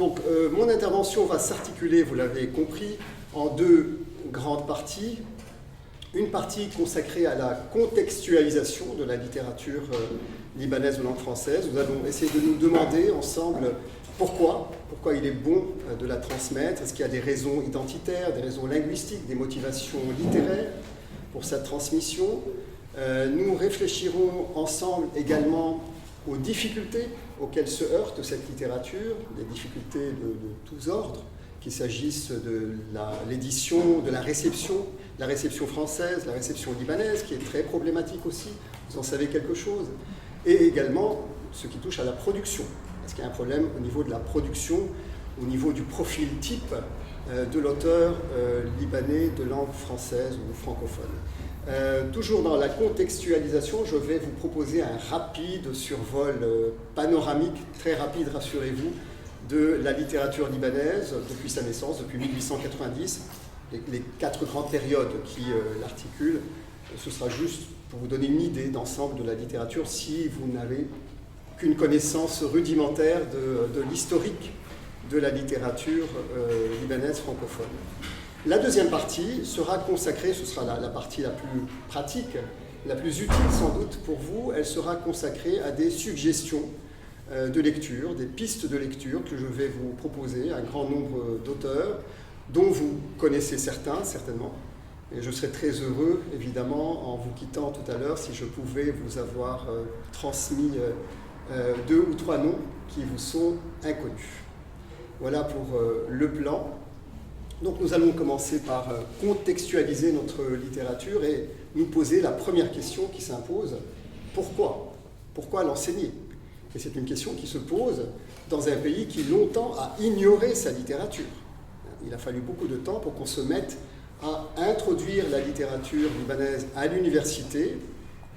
Donc, mon intervention va s'articuler, vous l'avez compris, en deux grandes parties. Une partie consacrée à la contextualisation de la littérature libanaise de langue française. Nous allons essayer de nous demander ensemble pourquoi il est bon de la transmettre. Est-ce qu'il y a des raisons identitaires, des raisons linguistiques, des motivations littéraires pour sa transmission. Nous réfléchirons ensemble également aux difficultés auxquelles se heurte cette littérature, des difficultés de tous ordres, qu'il s'agisse de l'édition, de la réception française, la réception libanaise, qui est très problématique aussi, vous en savez quelque chose, et également ce qui touche à la production. Est-ce qu'il y a un problème au niveau de la production, au niveau du profil type de l'auteur libanais de langue française ou francophone? Toujours dans la contextualisation, je vais vous proposer un rapide survol panoramique, très rapide, rassurez-vous, de la littérature libanaise depuis sa naissance, depuis 1890, les 4 grandes périodes qui l'articulent. Ce sera juste pour vous donner une idée d'ensemble de la littérature si vous n'avez qu'une connaissance rudimentaire de l'historique de la littérature libanaise francophone. La deuxième partie sera consacrée, ce sera la partie la plus pratique, la plus utile sans doute pour vous, elle sera consacrée à des suggestions de lecture, des pistes de lecture que je vais vous proposer, un grand nombre d'auteurs, dont vous connaissez certains, certainement. Et je serais très heureux, évidemment, en vous quittant tout à l'heure, si je pouvais vous avoir transmis 2 ou 3 noms qui vous sont inconnus. Voilà pour le plan. Donc nous allons commencer par contextualiser notre littérature et nous poser la première question qui s'impose. Pourquoi? Pourquoi l'enseigner? Et c'est une question qui se pose dans un pays qui longtemps a ignoré sa littérature. Il a fallu beaucoup de temps pour qu'on se mette à introduire la littérature libanaise à l'université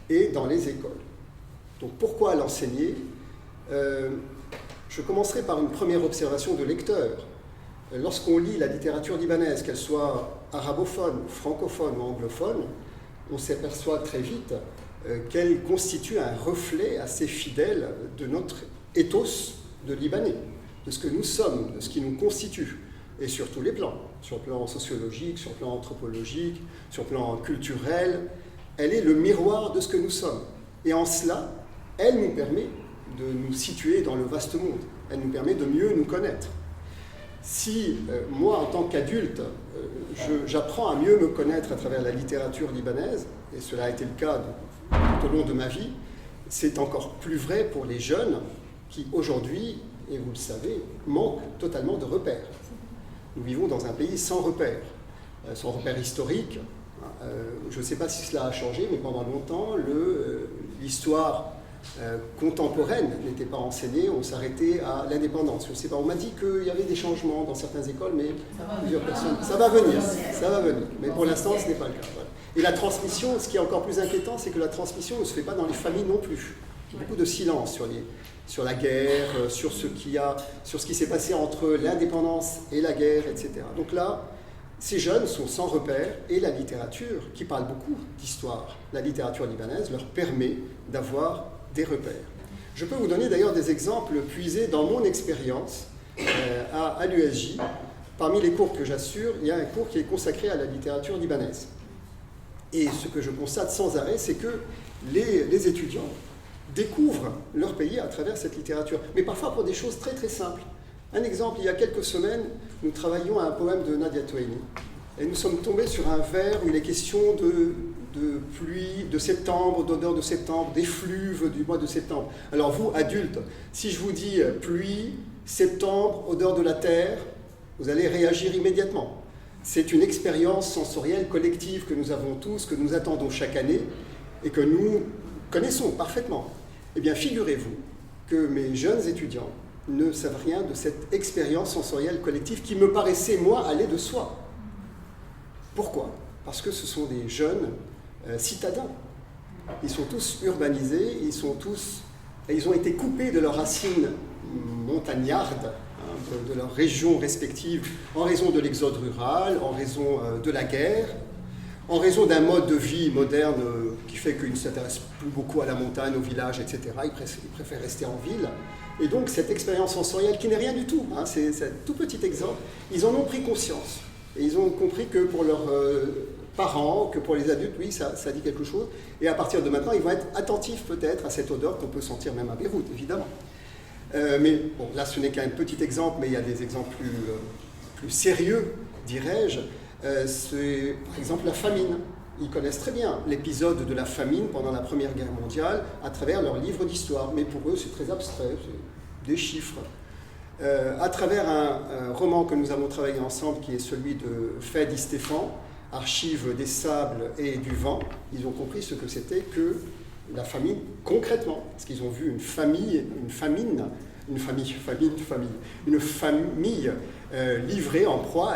et dans les écoles. Donc pourquoi l'enseigner? Je commencerai par une première observation de lecteur. Lorsqu'on lit la littérature libanaise, qu'elle soit arabophone, francophone ou anglophone, on s'aperçoit très vite qu'elle constitue un reflet assez fidèle de notre ethos de Libanais, de ce que nous sommes, de ce qui nous constitue, et sur tous les plans, sur le plan sociologique, sur le plan anthropologique, sur le plan culturel. Elle est le miroir de ce que nous sommes. Et en cela, elle nous permet de nous situer dans le vaste monde. Elle nous permet de mieux nous connaître. Si moi, en tant qu'adulte, j'apprends à mieux me connaître à travers la littérature libanaise, et cela a été le cas tout au long de ma vie, c'est encore plus vrai pour les jeunes qui, aujourd'hui, et vous le savez, manquent totalement de repères. Nous vivons dans un pays sans repères historiques. Je ne sais pas si cela a changé, mais pendant longtemps, l'histoire contemporaine n'était pas enseignée, on s'arrêtait à l'indépendance. Je ne sais pas, on m'a dit qu'il y avait des changements dans certaines écoles, mais plusieurs personnes... Ça va venir, mais pour l'instant, ce n'est pas le cas. Voilà. Et la transmission, ce qui est encore plus inquiétant, c'est que la transmission ne se fait pas dans les familles non plus. Il y a beaucoup de silence sur la guerre, sur ce qui s'est passé entre l'indépendance et la guerre, etc. Donc là, ces jeunes sont sans repères et la littérature, qui parle beaucoup d'histoire, la littérature libanaise, leur permet d'avoir des repères. Je peux vous donner d'ailleurs des exemples puisés dans mon expérience à l'USJ. Parmi les cours que j'assure, il y a un cours qui est consacré à la littérature libanaise. Et ce que je constate sans arrêt, c'est que les étudiants découvrent leur pays à travers cette littérature, mais parfois pour des choses très très simples. Un exemple, il y a quelques semaines, nous travaillions à un poème de Nadia Touaini, et nous sommes tombés sur un vers où il est question de pluie, de septembre, d'odeur de septembre, d'effluves du mois de septembre. Alors vous, adultes, si je vous dis pluie, septembre, odeur de la terre, vous allez réagir immédiatement. C'est une expérience sensorielle collective que nous avons tous, que nous attendons chaque année, et que nous connaissons parfaitement. Eh bien, figurez-vous que mes jeunes étudiants ne savent rien de cette expérience sensorielle collective qui me paraissait, moi, aller de soi. Pourquoi? Parce que ce sont des jeunes citadins. Ils sont tous urbanisés, ils ont été coupés de leurs racines montagnardes, de leurs régions respectives, en raison de l'exode rural, en raison de la guerre, en raison d'un mode de vie moderne qui fait qu'ils ne s'intéressent plus beaucoup à la montagne, au village, etc. Ils préfèrent rester en ville. Et donc cette expérience sensorielle, qui n'est rien du tout, hein, c'est un tout petit exemple, ils en ont pris conscience. Et ils ont compris que pour leurs parents, que pour les adultes, oui, ça dit quelque chose. Et à partir de maintenant, ils vont être attentifs peut-être à cette odeur qu'on peut sentir même à Beyrouth, évidemment. Mais bon, là, ce n'est qu'un petit exemple, mais il y a des exemples plus sérieux, dirais-je. C'est par exemple la famine. Ils connaissent très bien l'épisode de la famine pendant la Première Guerre mondiale à travers leurs livres d'histoire. Mais pour eux, c'est très abstrait, c'est des chiffres. À travers un roman que nous avons travaillé ensemble, qui est celui de Fadi Stéphane, Archives des sables et du vent, ils ont compris ce que c'était que la famine concrètement, parce qu'ils ont vu une famille livrée en proie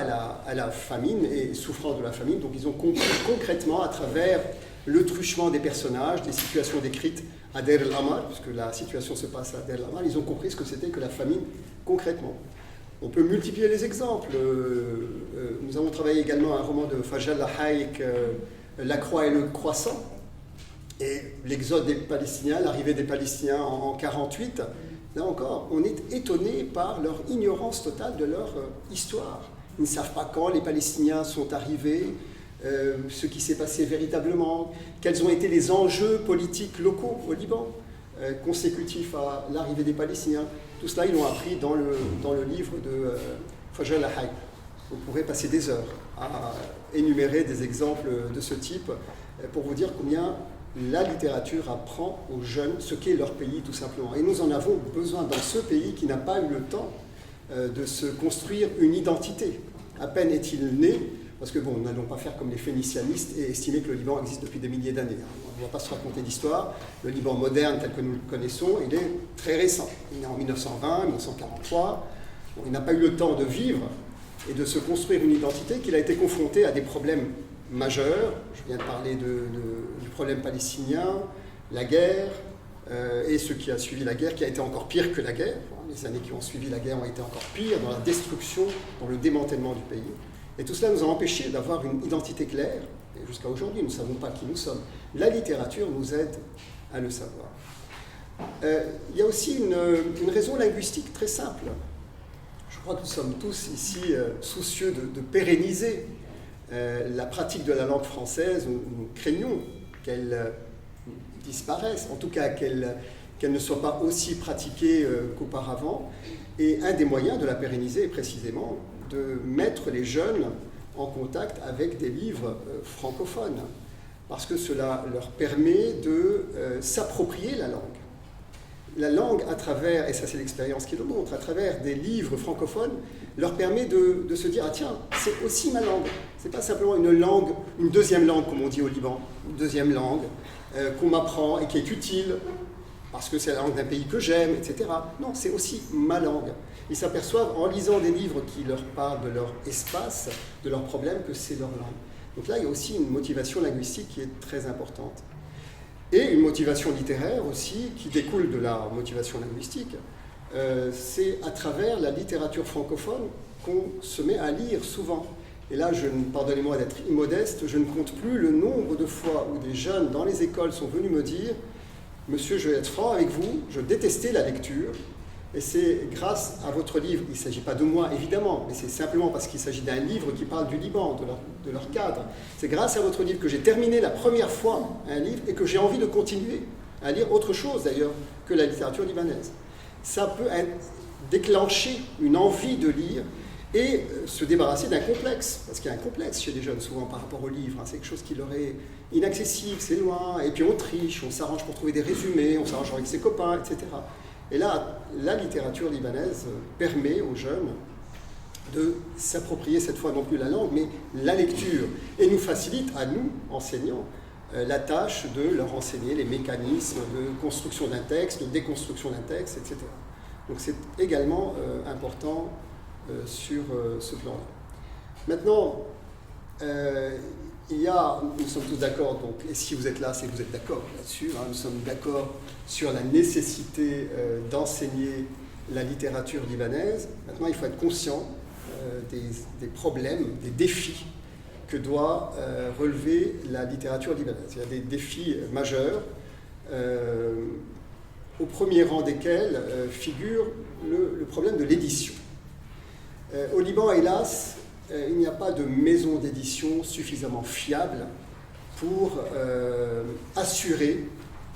à la famine et souffrant de la famine. Donc ils ont compris concrètement à travers le truchement des personnages, des situations décrites à Deir el-Amal, puisque la situation se passe à Deir el-Amal, ils ont compris ce que c'était que la famine concrètement. On peut multiplier les exemples. Nous avons travaillé également un roman de Fajal Lahaïk, La Croix et le Croissant, et l'exode des Palestiniens, l'arrivée des Palestiniens en 1948. Là encore, on est étonné par leur ignorance totale de leur histoire. Ils ne savent pas quand les Palestiniens sont arrivés, ce qui s'est passé véritablement, quels ont été les enjeux politiques locaux au Liban, consécutifs à l'arrivée des Palestiniens. Tout cela, ils l'ont appris dans le livre de Fajal Lahaïk. Vous pourrez passer des heures à énumérer des exemples de ce type pour vous dire combien la littérature apprend aux jeunes ce qu'est leur pays, tout simplement. Et nous en avons besoin dans ce pays qui n'a pas eu le temps de se construire une identité. À peine est-il né, parce que bon, nous n'allons pas faire comme les phénicianistes et estimer que le Liban existe depuis des milliers d'années. On ne va pas se raconter d'histoire. Le Liban moderne tel que nous le connaissons, il est très récent. Il est en 1920, 1943. Bon, il n'a pas eu le temps de vivre et de se construire une identité, qu'il a été confronté à des problèmes majeurs. Je viens de parler du problème palestinien, la guerre, et ce qui a suivi la guerre, qui a été encore pire que la guerre. Les années qui ont suivi la guerre ont été encore pires dans la destruction, dans le démantèlement du pays. Et tout cela nous a empêchés d'avoir une identité claire. Et jusqu'à aujourd'hui, nous ne savons pas qui nous sommes. La littérature nous aide à le savoir. Il y a aussi une raison linguistique très simple. Je crois que nous sommes tous ici soucieux de pérenniser la pratique de la langue française. Nous craignons qu'elle disparaisse, en tout cas qu'elle ne soit pas aussi pratiquée qu'auparavant. Et un des moyens de la pérenniser est précisément de mettre les jeunes en contact avec des livres francophones, parce que cela leur permet de s'approprier la langue. La langue, à travers, et ça c'est l'expérience qui le montre, à travers des livres francophones, leur permet de se dire « Ah tiens, c'est aussi ma langue ». C'est pas simplement une langue, une deuxième langue, comme on dit au Liban, une deuxième langue qu'on m'apprend et qui est utile, parce que c'est la langue d'un pays que j'aime, etc. Non, c'est aussi ma langue. Ils s'aperçoivent en lisant des livres qui leur parlent de leur espace, de leurs problèmes, que c'est leur langue. Donc là, il y a aussi une motivation linguistique qui est très importante. Et une motivation littéraire aussi, qui découle de la motivation linguistique. C'est à travers la littérature francophone qu'on se met à lire souvent. Et là, pardonnez-moi d'être immodeste, je ne compte plus le nombre de fois où des jeunes dans les écoles sont venus me dire « Monsieur, je vais être franc avec vous, je détestais la lecture, et c'est grâce à votre livre, il ne s'agit pas de moi évidemment, mais c'est simplement parce qu'il s'agit d'un livre qui parle du Liban, de leur cadre. C'est grâce à votre livre que j'ai terminé la première fois un livre et que j'ai envie de continuer à lire autre chose d'ailleurs que la littérature libanaise. » Ça peut déclencher une envie de lire et se débarrasser d'un complexe, parce qu'il y a un complexe chez les jeunes souvent par rapport au livre, c'est quelque chose qui leur est inaccessible, c'est loin, et puis on triche, on s'arrange pour trouver des résumés, on s'arrange avec ses copains, etc. Et là, la littérature libanaise permet aux jeunes de s'approprier cette fois non plus la langue, mais la lecture, et nous facilite à nous, enseignants, la tâche de leur enseigner les mécanismes de construction d'un texte, de déconstruction d'un texte, etc. Donc c'est également important sur ce plan-là. Maintenant, nous sommes tous d'accord, donc, et si vous êtes là, c'est que vous êtes d'accord là-dessus, nous sommes d'accord sur la nécessité d'enseigner la littérature libanaise. Maintenant, il faut être conscient des problèmes, des défis que doit relever la littérature libanaise. Il y a des défis majeurs, au premier rang desquels figure le problème de l'édition. Au Liban, hélas, il n'y a pas de maison d'édition suffisamment fiable pour assurer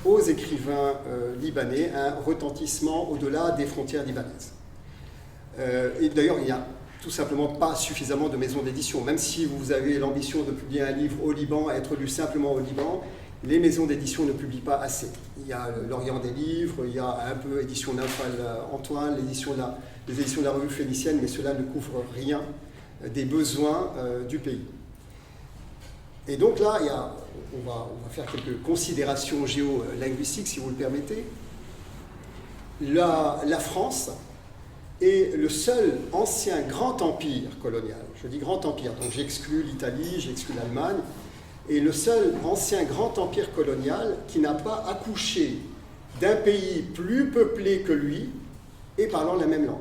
aux écrivains libanais un retentissement au-delà des frontières libanaises. Et d'ailleurs, il n'y a tout simplement pas suffisamment de maisons d'édition. Même si vous avez l'ambition de publier un livre au Liban, à être lu simplement au Liban, les maisons d'édition ne publient pas assez. Il y a l'Orient des livres, il y a un peu Édition Antoine, les éditions de la Revue Phénicienne, mais cela ne couvre rien des besoins du pays. Et donc là, on va faire quelques considérations géolinguistiques, si vous le permettez. La France est le seul ancien grand empire colonial. Je dis grand empire, donc j'exclus l'Italie, j'exclus l'Allemagne, et le seul ancien grand empire colonial qui n'a pas accouché d'un pays plus peuplé que lui et parlant la même langue.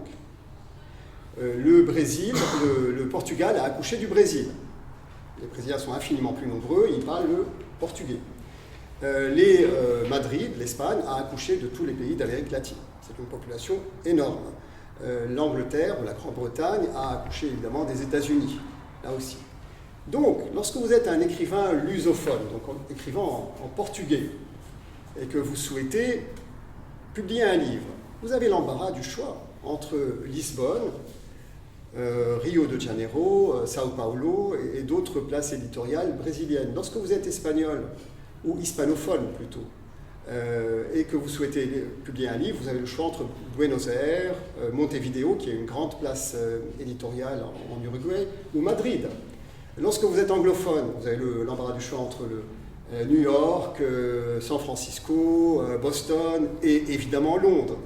Le Portugal a accouché du Brésil. Les Brésiliens sont infiniment plus nombreux, ils parlent le portugais. Madrid, l'Espagne, a accouché de tous les pays d'Amérique latine. C'est une population énorme. L'Angleterre ou la Grande-Bretagne a accouché évidemment des États-Unis, là aussi. Donc, lorsque vous êtes un écrivain lusophone, donc écrivant en portugais, et que vous souhaitez publier un livre, vous avez l'embarras du choix entre Lisbonne, Rio de Janeiro, Sao Paulo et d'autres places éditoriales brésiliennes. Lorsque vous êtes espagnol, ou hispanophone plutôt, et que vous souhaitez publier un livre, vous avez le choix entre Buenos Aires, Montevideo, qui est une grande place éditoriale en Uruguay, ou Madrid. Lorsque vous êtes anglophone, vous avez l'embarras du choix entre New York, San Francisco, Boston et évidemment Londres.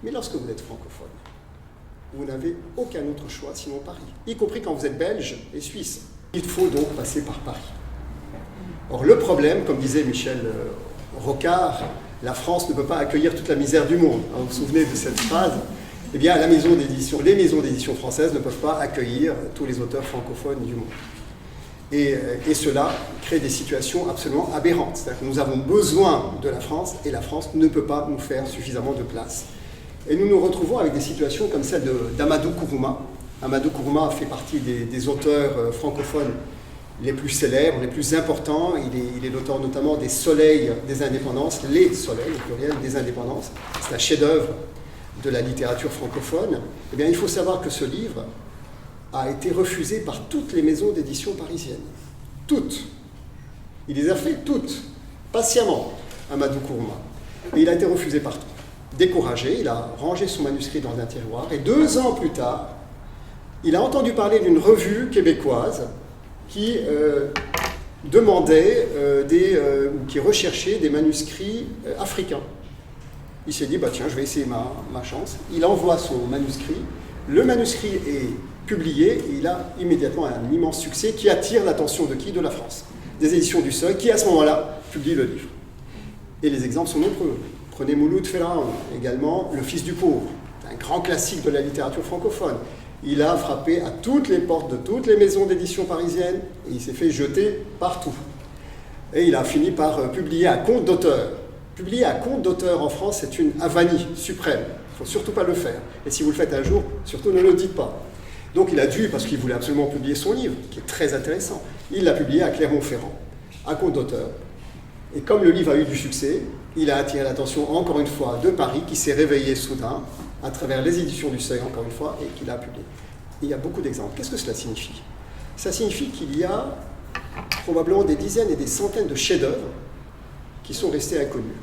Mais lorsque vous êtes francophone, vous n'avez aucun autre choix sinon Paris, y compris quand vous êtes belge et suisse. Il faut donc passer par Paris. Or, le problème, comme disait Michel Rocard, la France ne peut pas accueillir toute la misère du monde. Vous vous souvenez de cette phrase? Eh bien, les maisons d'édition françaises ne peuvent pas accueillir tous les auteurs francophones du monde. Et cela crée des situations absolument aberrantes. C'est-à-dire que nous avons besoin de la France et la France ne peut pas nous faire suffisamment de place. Et nous nous retrouvons avec des situations comme celle d'Amadou Kourouma. Amadou Kourouma fait partie des auteurs francophones les plus célèbres, les plus importants. Il est l'auteur notamment des Soleils des Indépendances, les Soleils, au pluriel, des Indépendances. C'est un chef-d'œuvre de la littérature francophone. Eh bien, il faut savoir que ce livre a été refusé par toutes les maisons d'édition parisiennes. Toutes. Il les a fait toutes, patiemment, Amadou Kourouma. Et il a été refusé partout. Découragé, il a rangé son manuscrit dans un tiroir, et 2 ans plus tard, il a entendu parler d'une revue québécoise qui demandait ou qui recherchait des manuscrits africains. Il s'est dit, bah tiens, je vais essayer ma chance. Il envoie son manuscrit. Le manuscrit est publié et il a immédiatement un immense succès qui attire l'attention de qui? De la France. Des éditions du Seuil qui, à ce moment-là, publient le livre. Et les exemples sont nombreux. Prenez Mouloud Ferraoun, également Le Fils du Pauvre, un grand classique de la littérature francophone. Il a frappé à toutes les portes de toutes les maisons d'édition parisiennes et il s'est fait jeter partout. Et il a fini par publier à compte d'auteur. Publier à compte d'auteur en France, c'est une avanie suprême. Il ne faut surtout pas le faire. Et si vous le faites un jour, surtout ne le dites pas. Donc il a dû, parce qu'il voulait absolument publier son livre, qui est très intéressant, il l'a publié à Clermont-Ferrand, à compte d'auteur. Et comme le livre a eu du succès, il a attiré l'attention encore une fois de Paris, qui s'est réveillé soudain, à travers les éditions du Seuil, encore une fois, et qui l'a publié. Et il y a beaucoup d'exemples. Qu'est-ce que cela signifie? Ça signifie qu'il y a probablement des dizaines et des centaines de chefs-d'œuvre qui sont restés inconnus,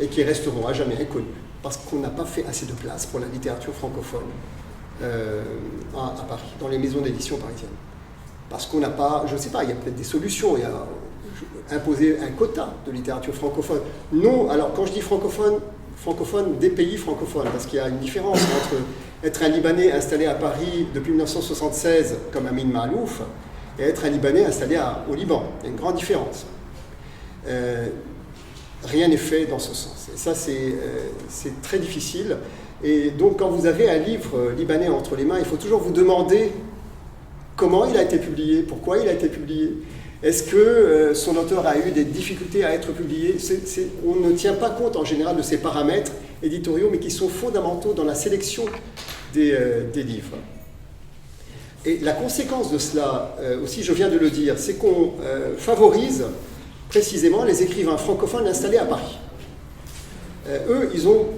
et qui resteront à jamais inconnus, parce qu'on n'a pas fait assez de place pour la littérature francophone à Paris, dans les maisons d'édition parisiennes. Parce qu'on n'a pas, je ne sais pas, il y a peut-être des solutions, il y a imposer un quota de littérature francophone. Non, alors quand je dis francophone des pays francophones, parce qu'il y a une différence entre être un Libanais installé à Paris depuis 1976, comme Amin Maalouf, et être un Libanais installé au Liban. Il y a une grande différence. Rien n'est fait dans ce sens. Et ça, c'est très difficile. Et donc, quand vous avez un livre libanais entre les mains, il faut toujours vous demander comment il a été publié, pourquoi il a été publié. Est-ce que son auteur a eu des difficultés à être publié? On ne tient pas compte en général de ces paramètres éditoriaux, mais qui sont fondamentaux dans la sélection des livres. Et la conséquence de cela, aussi je viens de le dire, c'est qu'on favorise précisément les écrivains francophones installés à Paris. Eux,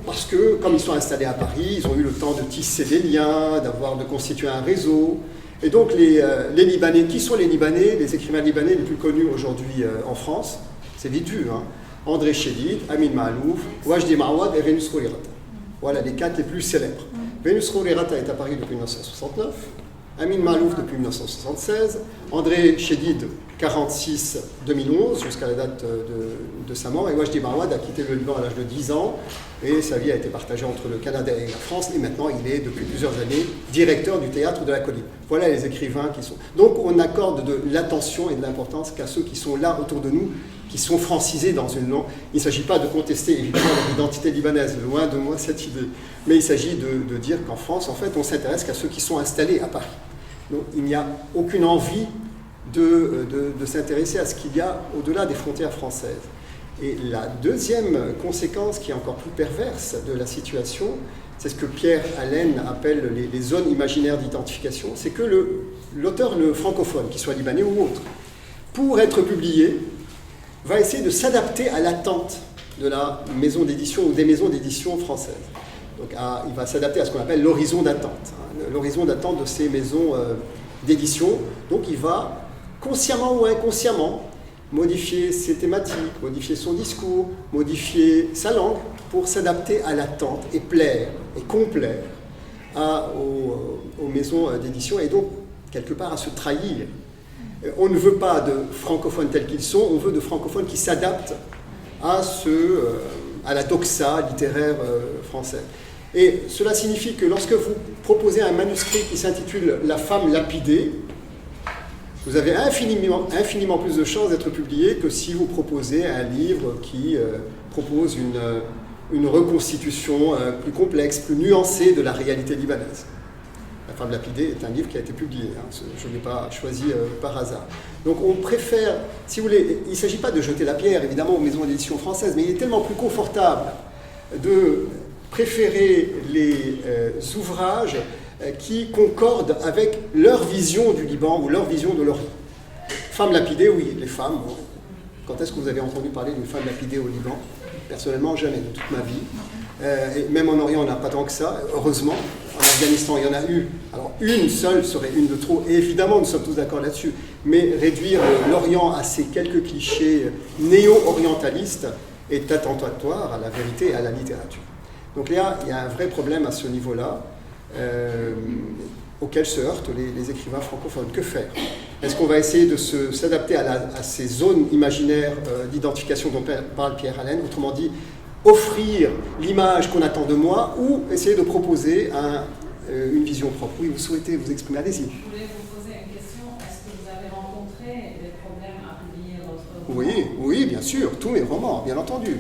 parce que comme ils sont installés à Paris, ils ont eu le temps de tisser des liens, de constituer un réseau. Et donc les Libanais, qui sont les Libanais, les écrivains libanais les plus connus aujourd'hui en France, c'est vite vu, hein. André Chédid, Amin Maalouf, Wajdi Ma'ouad et Vénus Khourirata. Voilà les 4 les plus célèbres. Vénus Khourirata est à Paris depuis 1969, Amin Maalouf depuis 1976, André Chédid 46-2011 jusqu'à la date de sa mort, et Wajdi Ma'ouad a quitté le Liban à l'âge de 10 ans et sa vie a été partagée entre le Canada et la France, et maintenant il est depuis plusieurs années directeur du théâtre de la Colline. Voilà les écrivains qui sont. Donc on accorde de l'attention et de l'importance qu'à ceux qui sont là autour de nous, qui sont francisés dans une langue. Il ne s'agit pas de contester évidemment l'identité libanaise, loin de moi cette idée, mais il s'agit de dire qu'en France, en fait, on s'intéresse qu'à ceux qui sont installés à Paris. Donc il n'y a aucune envie de s'intéresser à ce qu'il y a au-delà des frontières françaises. Et la deuxième conséquence qui est encore plus perverse de la situation, c'est ce que Pierre Allen appelle les zones imaginaires d'identification, c'est que l'auteur francophone, qu'il soit libanais ou autre, pour être publié, va essayer de s'adapter à l'attente de la maison d'édition ou des maisons d'édition françaises. Donc il va s'adapter à ce qu'on appelle l'horizon d'attente, l'horizon d'attente de ces maisons d'édition. Donc il va consciemment ou inconsciemment modifier ses thématiques, modifier son discours, modifier sa langue pour s'adapter à l'attente et plaire et complaire aux maisons d'édition, et donc quelque part à se trahir. On ne veut pas de francophones tels qu'ils sont, on veut de francophones qui s'adaptent à la doxa littéraire française. Et cela signifie que lorsque vous proposez un manuscrit qui s'intitule « La femme lapidée », vous avez infiniment plus de chances d'être publié que si vous proposez un livre qui propose une reconstitution plus complexe, plus nuancée de la réalité libanaise. La femme lapidée est un livre qui a été publié, hein, je ne l'ai pas choisi par hasard. Donc on préfère, si vous voulez, il ne s'agit pas de jeter la pierre évidemment aux maisons d'édition françaises, mais il est tellement plus confortable de préférer les ouvrages qui concordent avec leur vision du Liban ou leur vision de l'Orient. Femme lapidée, oui, les femmes. Bon. Quand est-ce que vous avez entendu parler d'une femme lapidée au Liban? Personnellement, jamais, de toute ma vie. Et même en Orient, on n'a pas tant que ça, heureusement. En Afghanistan, il y en a eu. Alors, une seule serait une de trop. Et évidemment, nous sommes tous d'accord là-dessus. Mais réduire l'Orient à ces quelques clichés néo-orientalistes est attentatoire à la vérité et à la littérature. Donc là, il y a un vrai problème à ce niveau-là. Auxquels se heurtent les écrivains francophones. Que faire? Est-ce qu'on va essayer de s'adapter à ces zones imaginaires d'identification dont parle Pierre Allen, autrement dit, offrir l'image qu'on attend de moi, ou essayer de proposer une vision propre? Oui, vous souhaitez vous exprimer, allez-y. Je voulais vous poser une question. Est-ce que vous avez rencontré des problèmes à publier votre roman? Oui, bien sûr, tous mes romans, bien entendu.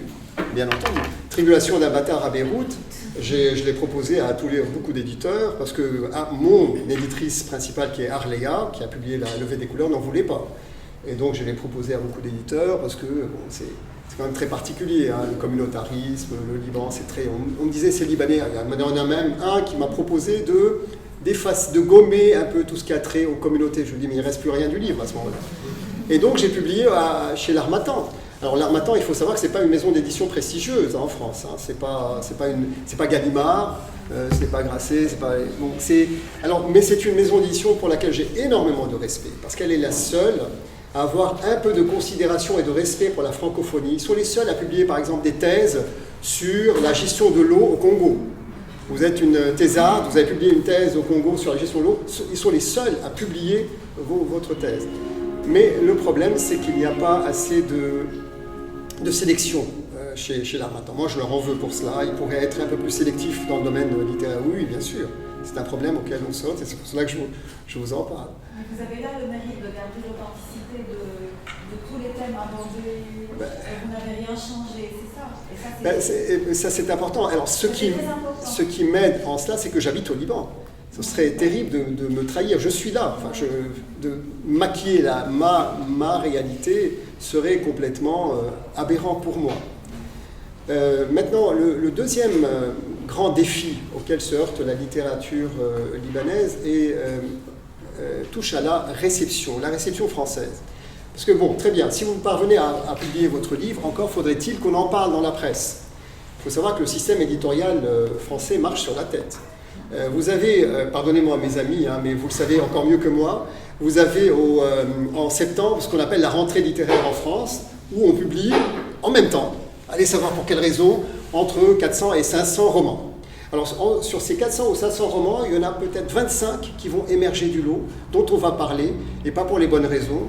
Bien entendu. Tribulation d'un bâtard à Beyrouth, je l'ai proposé à beaucoup d'éditeurs, parce que mon éditrice principale, qui est Arléa, qui a publié La Levée des couleurs, n'en voulait pas. Et donc je l'ai proposé à beaucoup d'éditeurs, parce que c'est quand même très particulier, hein, le communautarisme, le Liban, c'est très... On me disait c'est libanais, il y en a même un qui m'a proposé de gommer un peu tout ce qui a trait aux communautés. Je lui dis mais il ne reste plus rien du livre à ce moment-là. Et donc j'ai publié chez L'Harmattan. Alors L'Harmattan, il faut savoir que ce n'est pas une maison d'édition prestigieuse en France. Hein. C'est pas Gallimard, c'est pas Grasset, c'est pas... Donc mais c'est une maison d'édition pour laquelle j'ai énormément de respect, parce qu'elle est la seule à avoir un peu de considération et de respect pour la francophonie. Ils sont les seuls à publier par exemple des thèses sur la gestion de l'eau au Congo. Vous êtes une thésarde, vous avez publié une thèse au Congo sur la gestion de l'eau, ils sont les seuls à publier votre thèse. Mais le problème, c'est qu'il n'y a pas assez de sélection chez L'Harmattan. Moi, je leur en veux pour cela. Ils pourraient être un peu plus sélectifs dans le domaine littéraire. Oui, bien sûr. C'est un problème auquel on saute et c'est pour cela que je vous en parle. Mais vous avez là le mérite de garder l'authenticité de tous les thèmes abordés. Vous n'avez rien changé, c'est ça. Et ça, ça, c'est important. Alors, ce qui m'aide en cela, c'est que j'habite au Liban. Ce serait terrible de me trahir. Je suis là. Enfin, de maquiller ma réalité serait complètement aberrant pour moi. Maintenant, le deuxième grand défi auquel se heurte la littérature libanaise touche à la réception française. Parce que bon, très bien, si vous parvenez à publier votre livre, encore faudrait-il qu'on en parle dans la presse. Il faut savoir que le système éditorial français marche sur la tête. Vous avez, pardonnez-moi mes amis, hein, mais vous le savez encore mieux que moi, vous avez en septembre ce qu'on appelle la rentrée littéraire en France, où on publie en même temps, allez savoir pour quelle raison, entre 400 et 500 romans. Alors sur ces 400 ou 500 romans, il y en a peut-être 25 qui vont émerger du lot, dont on va parler, et pas pour les bonnes raisons,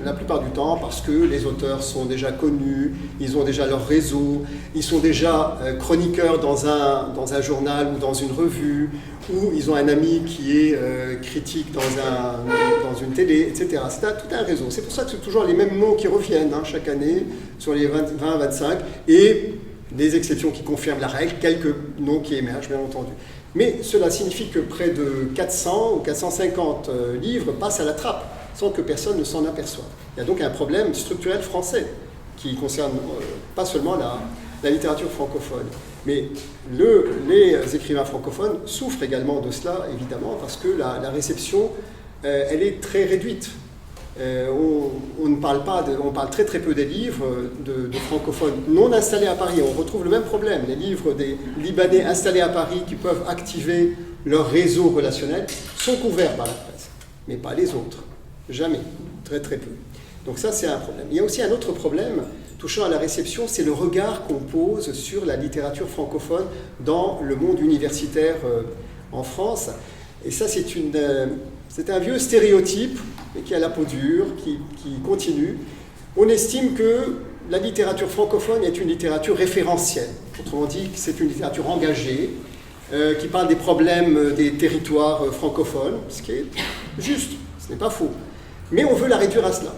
la plupart du temps parce que les auteurs sont déjà connus, ils ont déjà leur réseau, ils sont déjà chroniqueurs dans un journal ou dans une revue, ou ils ont un ami qui est critique dans une télé, etc. C'est tout un réseau. C'est pour ça que c'est toujours les mêmes noms qui reviennent chaque année sur les 20-25, et des exceptions qui confirment la règle, quelques noms qui émergent, bien entendu. Mais cela signifie que près de 400 ou 450 livres passent à la trappe, sans que personne ne s'en aperçoive. Il y a donc un problème structurel français qui concerne pas seulement la littérature francophone. Mais les écrivains francophones souffrent également de cela, évidemment, parce que la réception, elle est très réduite. On parle très très peu des livres de francophones non installés à Paris. On retrouve le même problème. Les livres des Libanais installés à Paris qui peuvent activer leur réseau relationnel sont couverts par la presse, mais pas les autres. Jamais, très très peu. Donc ça, c'est un problème. Il y a aussi un autre problème touchant à la réception, c'est le regard qu'on pose sur la littérature francophone dans le monde universitaire en France. Et ça, c'est un vieux stéréotype, mais qui a la peau dure, qui continue. On estime que la littérature francophone est une littérature référentielle. Autrement dit, c'est une littérature engagée, qui parle des problèmes des territoires francophones, ce qui est juste, ce n'est pas faux. Mais on veut la réduire à cela.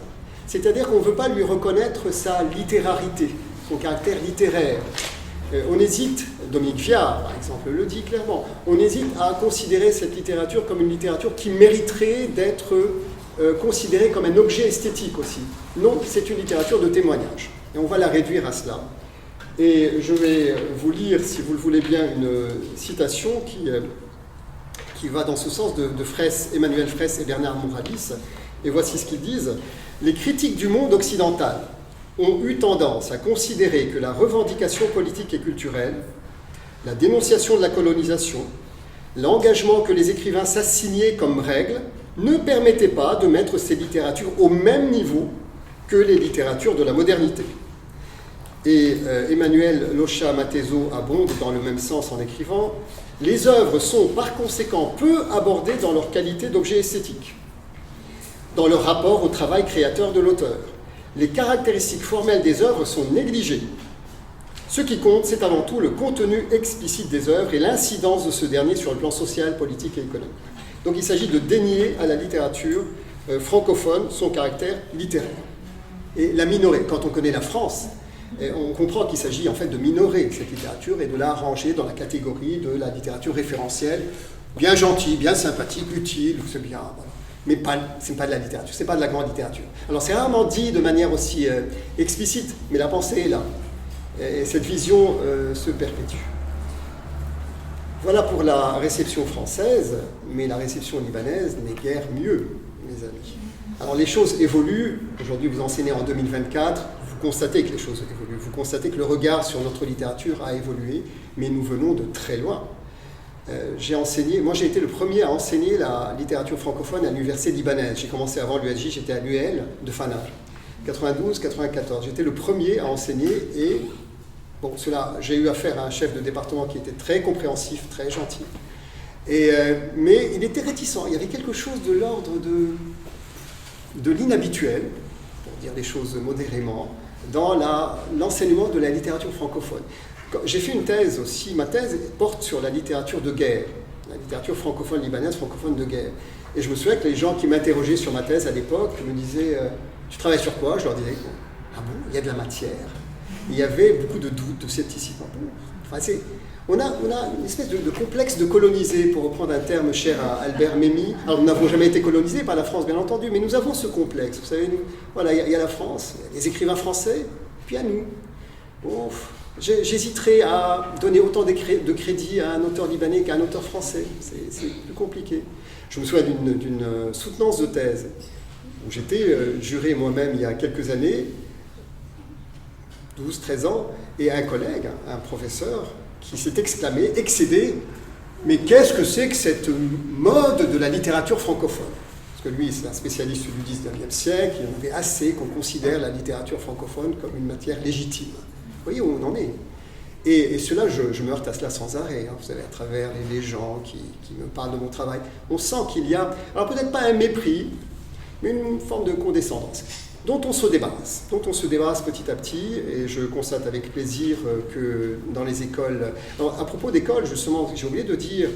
C'est-à-dire qu'on ne veut pas lui reconnaître sa littérarité, son caractère littéraire. On hésite, Dominique Viard par exemple le dit clairement, on hésite à considérer cette littérature comme une littérature qui mériterait d'être considérée comme un objet esthétique aussi. Non, c'est une littérature de témoignage. Et on va la réduire à cela. Et je vais vous lire, si vous le voulez bien, une citation qui va dans ce sens de Emmanuel Fraisse et Bernard Mouralis. Et voici ce qu'ils disent. « Les critiques du monde occidental ont eu tendance à considérer que la revendication politique et culturelle, la dénonciation de la colonisation, l'engagement que les écrivains s'assignaient comme règle ne permettaient pas de mettre ces littératures au même niveau que les littératures de la modernité. » Et Emmanuel Locha-Matezo abonde dans le même sens en écrivant « Les œuvres sont par conséquent peu abordées dans leur qualité d'objet esthétique, dans leur rapport au travail créateur de l'auteur. Les caractéristiques formelles des œuvres sont négligées. Ce qui compte, c'est avant tout le contenu explicite des œuvres et l'incidence de ce dernier sur le plan social, politique et économique. » Donc il s'agit de dénier à la littérature francophone son caractère littéraire. Et la minorer. Quand on connaît la France, on comprend qu'il s'agit en fait de minorer cette littérature et de la ranger dans la catégorie de la littérature référentielle, bien gentille, bien sympathique, utile, c'est bien, voilà. Mais ce n'est pas de la littérature, ce n'est pas de la grande littérature. Alors c'est rarement dit de manière aussi explicite, mais la pensée est là. Et cette vision se perpétue. Voilà pour la réception française, mais la réception libanaise n'est guère mieux, mes amis. Alors les choses évoluent, aujourd'hui vous enseignez en 2024, vous constatez que les choses évoluent, vous constatez que le regard sur notre littérature a évolué, mais nous venons de très loin. J'ai été le premier à enseigner la littérature francophone à l'université libanaise. J'ai commencé avant l'USJ, j'étais à l'UL de Fanage, 92-94. J'étais le premier à enseigner et j'ai eu affaire à un chef de département qui était très compréhensif, très gentil. Mais il était réticent, il y avait quelque chose de l'ordre de l'inhabituel, pour dire les choses modérément, dans l'enseignement de la littérature francophone. J'ai fait une thèse aussi, ma thèse porte sur la littérature de guerre, la littérature francophone libanaise, francophone de guerre. Et je me souviens que les gens qui m'interrogeaient sur ma thèse à l'époque me disaient « Tu travailles sur quoi ?» Je leur disais « Ah bon, il y a de la matière ?» Il y avait beaucoup de doutes, de scepticisme. Enfin, On a une espèce de complexe de colonisé, pour reprendre un terme cher à Albert Memmi. Alors, nous n'avons jamais été colonisés par la France, bien entendu, mais nous avons ce complexe. Vous savez, voilà, il y a la France, il y a les écrivains français, puis à nous. Bon, j'hésiterais à donner autant de crédit à un auteur libanais qu'à un auteur français. C'est plus compliqué. Je me souviens d'une soutenance de thèse où j'étais juré moi-même il y a quelques années, 12-13 ans, et un collègue, un professeur, qui s'est excédé, mais qu'est-ce que c'est que cette mode de la littérature francophone? Parce que lui, c'est un spécialiste du 19e siècle, il en avait assez qu'on considère la littérature francophone comme une matière légitime. Vous voyez où on en est. Et cela, je me heurte à cela sans arrêt, hein, vous savez, à travers les gens qui me parlent de mon travail. On sent qu'il y a, alors peut-être pas un mépris, mais une forme de condescendance, dont on se débarrasse petit à petit, et je constate avec plaisir que dans les écoles... Alors, à propos d'écoles, justement, j'ai oublié de dire,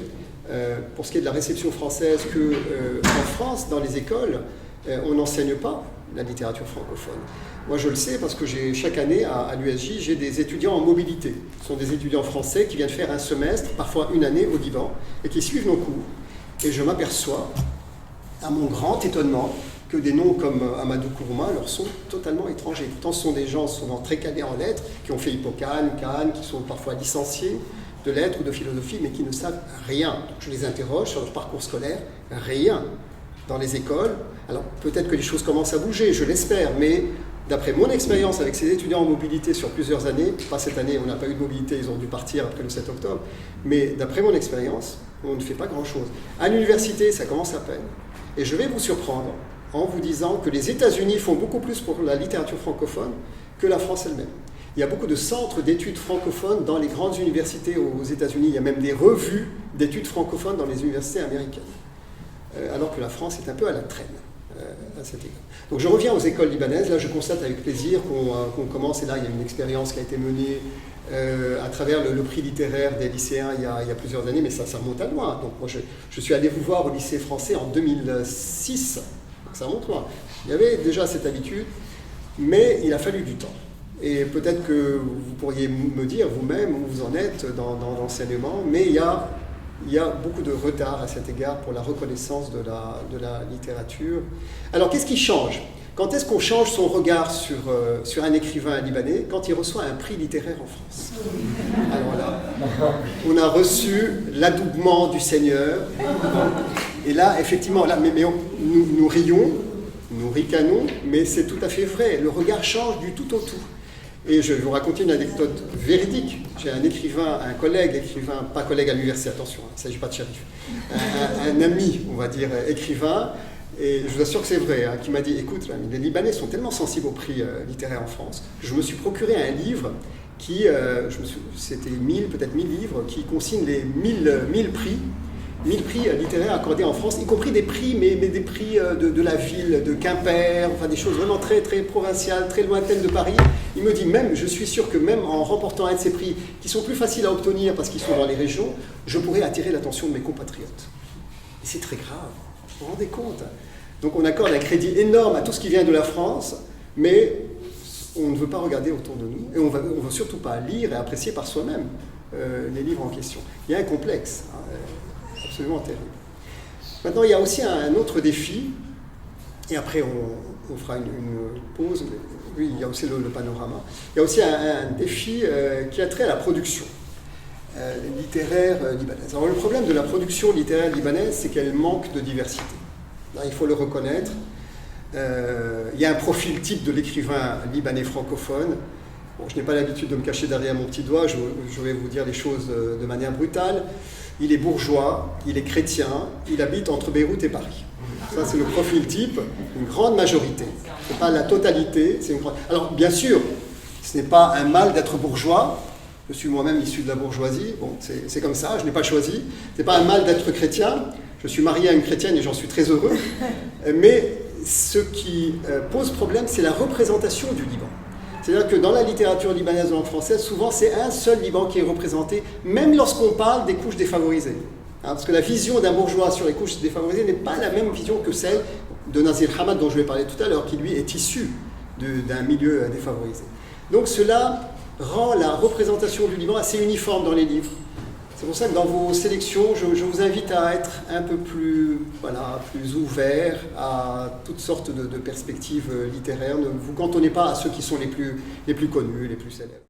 pour ce qui est de la réception française, qu'en France, dans les écoles, on n'enseigne pas la littérature francophone. Moi, je le sais parce que chaque année, à l'USJ, j'ai des étudiants en mobilité. Ce sont des étudiants français qui viennent faire un semestre, parfois une année au Liban, et qui suivent nos cours. Et je m'aperçois, à mon grand étonnement, que des noms comme Amadou Kourouma leur sont totalement étrangers. Pourtant, ce sont des gens souvent très calés en lettres, qui ont fait Hippocane, Cannes, qui sont parfois licenciés de lettres ou de philosophie, mais qui ne savent rien. Donc, je les interroge sur leur parcours scolaire, rien dans les écoles. Alors, peut-être que les choses commencent à bouger, je l'espère, mais d'après mon expérience avec ces étudiants en mobilité sur plusieurs années, pas cette année, on n'a pas eu de mobilité, ils ont dû partir après le 7 octobre, mais d'après mon expérience, on ne fait pas grand-chose. À l'université, ça commence à peine. Et je vais vous surprendre en vous disant que les États-Unis font beaucoup plus pour la littérature francophone que la France elle-même. Il y a beaucoup de centres d'études francophones dans les grandes universités aux États-Unis. Il y a même des revues d'études francophones dans les universités américaines. Alors que la France est un peu à la traîne à cet égard. Donc je reviens aux écoles libanaises. Là, je constate avec plaisir qu'on commence, et là, il y a une expérience qui a été menée à travers le prix littéraire des lycéens il y a plusieurs années, mais ça remonte à loin. Donc moi, je suis allé vous voir au lycée français en 2006. Ça remonte loin. Il y avait déjà cette habitude, mais il a fallu du temps. Et peut-être que vous pourriez me dire vous-même où vous en êtes dans l'enseignement, mais il y a beaucoup de retard à cet égard pour la reconnaissance de la littérature. Alors, qu'est-ce qui change? Quand est-ce qu'on change son regard sur un écrivain libanais? Quand il reçoit un prix littéraire en France. Alors là, on a reçu l'adoubement du Seigneur. Et là, effectivement, là, nous rions, nous ricanons, mais c'est tout à fait vrai. Le regard change du tout au tout. Et je vais vous raconter une anecdote véridique. J'ai un écrivain, un collègue écrivain, pas collègue à l'université, attention, il ne s'agit pas de shérif, un ami, on va dire, écrivain, et je vous assure que c'est vrai, hein, qui m'a dit, écoute, les Libanais sont tellement sensibles au prix littéraire en France, que je me suis procuré un livre qui, c'était peut-être 1000 livres, qui consigne les 1000 prix, 1000 prix littéraires accordés en France, y compris des prix, mais des prix de la ville, de Quimper, enfin des choses vraiment très, très provinciales, très lointaines de Paris. Il me dit même, je suis sûr que même en remportant un de ces prix, qui sont plus faciles à obtenir parce qu'ils sont dans les régions, je pourrais attirer l'attention de mes compatriotes. Et c'est très grave, vous vous rendez compte? Donc on accorde un crédit énorme à tout ce qui vient de la France, mais on ne veut pas regarder autour de nous, et on ne veut surtout pas lire et apprécier par soi-même les livres en question. Il y a un complexe, hein, absolument terrible. Maintenant, il y a aussi un autre défi, et après on fera une pause, mais oui, il y a aussi le panorama. Il y a aussi un défi qui a trait à la production littéraire libanaise. Alors le problème de la production littéraire libanaise, c'est qu'elle manque de diversité. Là, il faut le reconnaître. Il y a un profil type de l'écrivain libanais francophone. Bon, je n'ai pas l'habitude de me cacher derrière mon petit doigt, je vais vous dire les choses de manière brutale. Il est bourgeois, il est chrétien, il habite entre Beyrouth et Paris. Ça, c'est le profil type, une grande majorité. Ce n'est pas la totalité, c'est une grande... Alors, bien sûr, ce n'est pas un mal d'être bourgeois. Je suis moi-même issu de la bourgeoisie. Bon, c'est comme ça, je n'ai pas choisi. Ce n'est pas un mal d'être chrétien. Je suis marié à une chrétienne et j'en suis très heureux. Mais ce qui pose problème, c'est la représentation du Liban. C'est-à-dire que dans la littérature libanaise ou en française, souvent c'est un seul Liban qui est représenté, même lorsqu'on parle des couches défavorisées. Hein, parce que la vision d'un bourgeois sur les couches défavorisées n'est pas la même vision que celle de Nazir Hamad, dont je vais parler tout à l'heure, qui lui est issu d'un milieu défavorisé. Donc cela rend la représentation du Liban assez uniforme dans les livres. C'est pour ça que dans vos sélections, je vous invite à être un peu plus, voilà, plus ouvert à toutes sortes de perspectives littéraires. Ne vous cantonnez pas à ceux qui sont les plus connus, les plus célèbres.